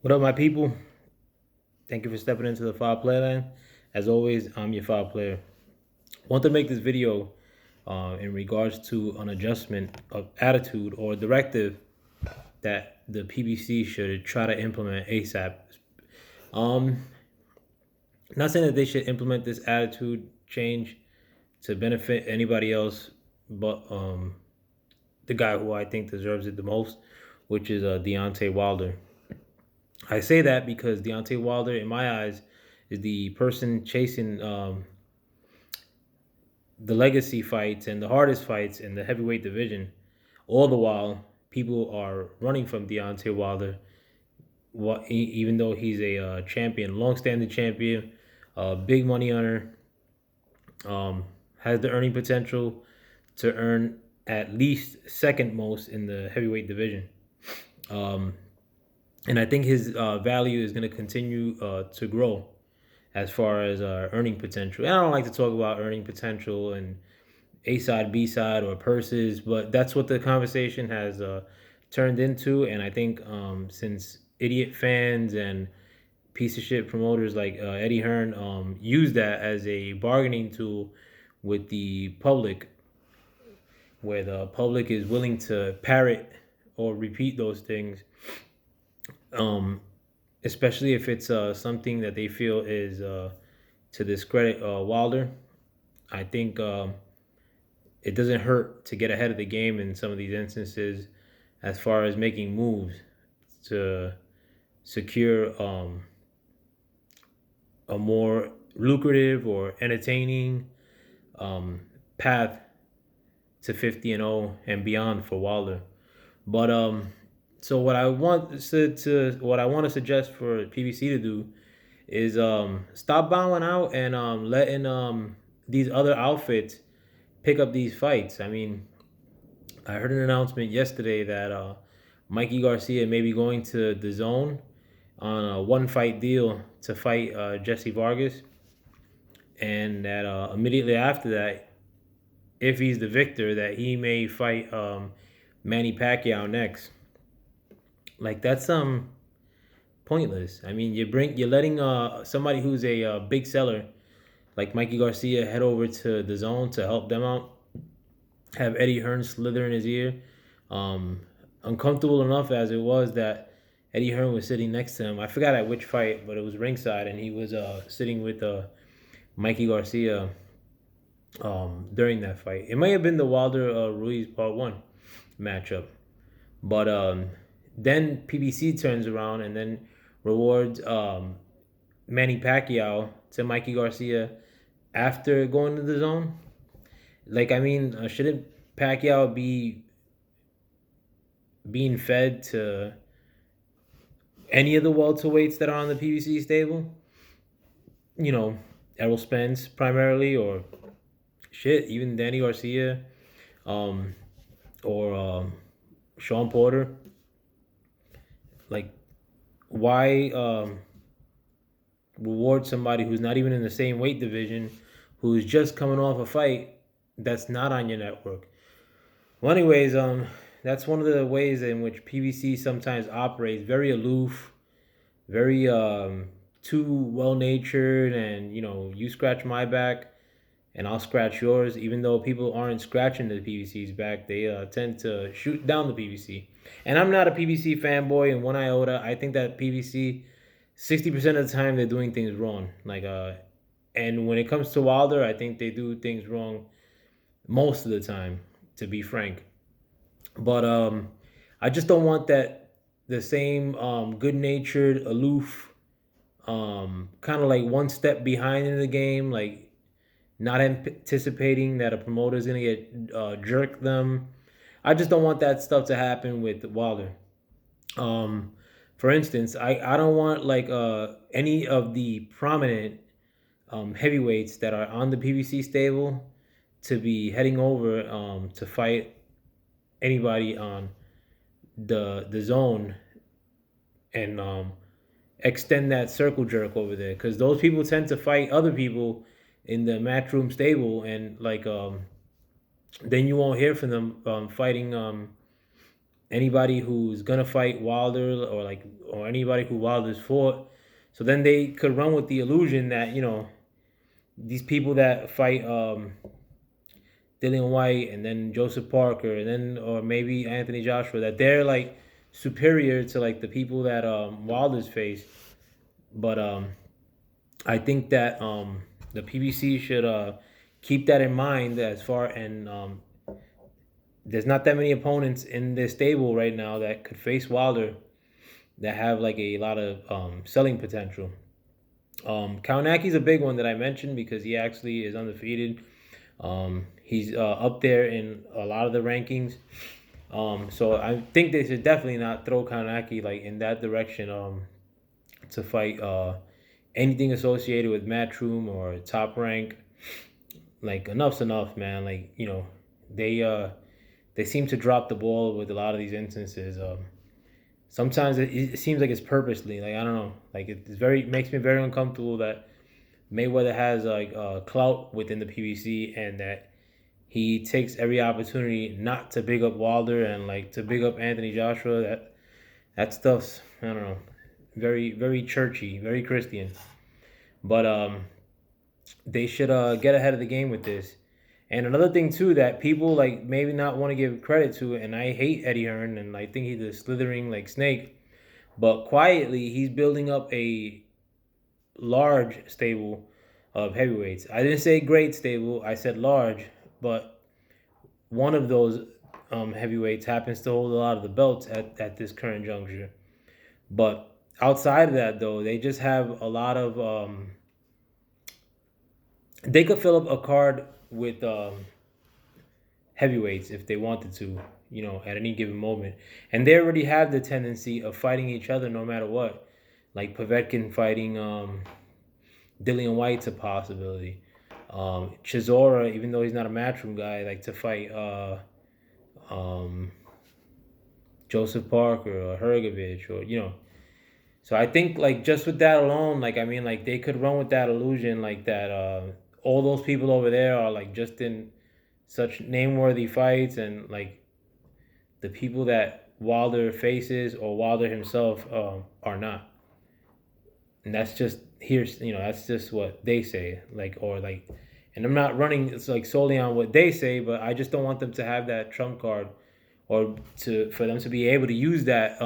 What up, my people? Thank you for stepping into the File Playland. As always, I'm your File Player. Want to make this video in regards to an adjustment of attitude or directive that the PBC should try to implement ASAP. Um, Not saying that they should implement this attitude change to benefit anybody else, but the guy who I think deserves it the most, which is Deontay Wilder. I say that because Deontay Wilder, in my eyes, is the person chasing the legacy fights and the hardest fights in the heavyweight division. All the while, people are running from Deontay Wilder, even though he's a champion, long-standing champion, big money earner, has the earning potential to earn at least second most in the heavyweight division. Um, and I think his value is going to continue to grow as far as earning potential. And I don't like to talk about earning potential and A side, B side, or purses, but that's what the conversation has turned into. And I think since idiot fans and piece of shit promoters like Eddie Hearn use that as a bargaining tool with the public, where the public is willing to parrot or repeat those things, um, especially if it's something that they feel is to discredit Wilder. I think it doesn't hurt to get ahead of the game in some of these instances as far as making moves to secure a more lucrative or entertaining um, path to 50-0 and beyond for Wilder. But so what I want to suggest for PBC to do is stop bowing out and letting these other outfits pick up these fights. I mean, I heard an announcement yesterday that Mikey Garcia may be going to the zone on a one fight deal to fight Jesse Vargas, and that immediately after that, if he's the victor, that he may fight Manny Pacquiao next. Like that's pointless. I mean, you're letting somebody who's a big seller like Mikey Garcia head over to the zone to help them out. Have Eddie Hearn slither in his ear. Um, Uncomfortable enough as it was that Eddie Hearn was sitting next to him. I forgot at which fight, but it was ringside, and he was sitting with Mikey Garcia during that fight. It may have been the Wilder Ruiz Part One matchup, but then PBC turns around and then rewards Manny Pacquiao to Mikey Garcia after going to the zone. Like, I mean, shouldn't Pacquiao be being fed to any of the welterweights that are on the PBC stable? You know, Errol Spence primarily, or shit, even Danny Garcia, um, or Sean Porter. Like, why reward somebody who's not even in the same weight division, who's just coming off a fight that's not on your network? Well, anyways, that's one of the ways in which PBC sometimes operates, very aloof, very too well natured, and you scratch my back and I'll scratch yours. Even though people aren't scratching the PBC's back, they tend to shoot down the PBC. And I'm not a PBC fanboy in one iota. I think that PBC 60% of the time they're doing things wrong. And when it comes to Wilder, I think they do things wrong most of the time, to be frank. But I just don't want that the same good-natured, aloof, kind of like one step behind in the game, like not anticipating that a promoter is gonna get jerk them. I just don't want that stuff to happen with Wilder. Um, for instance, I don't want like any of the prominent heavyweights that are on the PBC stable to be heading over to fight anybody on the zone and extend that circle jerk over there, because those people tend to fight other people in the matchroom stable, and like then you won't hear from them fighting anybody who's gonna fight Wilder, or anybody who Wilder's fought. So then they could run with the illusion that, these people that fight Dillian White and then Joseph Parker and then, or maybe Anthony Joshua, that they're like superior to like the people that Wilder's face. But I think that the PBC should keep that in mind, as far, and there's not that many opponents in this stable right now that could face Wilder that have like a lot of selling potential. Kaunaki's a big one that I mentioned because he actually is undefeated. He's up there in a lot of the rankings. So I think they should definitely not throw Kaunaki like in that direction to fight anything associated with Matchroom or Top Rank. Like, enough's enough, man. Like, they seem to drop the ball with a lot of these instances. Sometimes it seems like it's purposely. Like, I don't know. Like, it makes me very uncomfortable that Mayweather has like clout within the PBC, and that he takes every opportunity not to big up Wilder and like to big up Anthony Joshua. That stuff's, I don't know, very very churchy, very Christian. But they should get ahead of the game with this. And another thing too that people like maybe not want to give credit to, and I hate Eddie Hearn, and I think he's a slithering like snake, but quietly he's building up a large stable of heavyweights. I didn't say great stable, I said large, but one of those heavyweights happens to hold a lot of the belts at this current juncture. But outside of that, though, they just have a lot of. They could fill up a card with heavyweights if they wanted to, at any given moment. And they already have the tendency of fighting each other no matter what. Like Povetkin fighting Dillian White's a possibility. Chisora, even though he's not a matchroom guy, like to fight um, Joseph Parker or Hergovich, or. So I think like just with that alone, like I mean, like they could run with that illusion, like that all those people over there are like just in such name-worthy fights, and like the people that Wilder faces or Wilder himself are not. And that's just that's just what they say, like, or like, and I'm not running it's like solely on what they say, but I just don't want them to have that trump card, or for them to be able to use that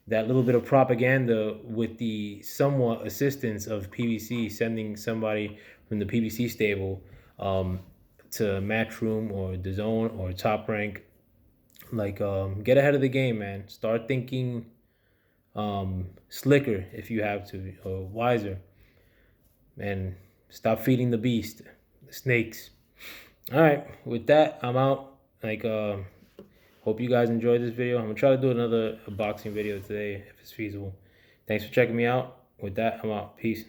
little bit of propaganda with the somewhat assistance of PBC sending somebody from the PBC stable to Matchroom or the Zone or Top Rank. Like, get ahead of the game, man. Start thinking slicker if you have to, or wiser, and stop feeding the beast, the snakes. All right, with that, I'm out. Like, hope you guys enjoyed this video. I'm gonna try to do another boxing video today if it's feasible. Thanks for checking me out. With that, I'm out. Peace.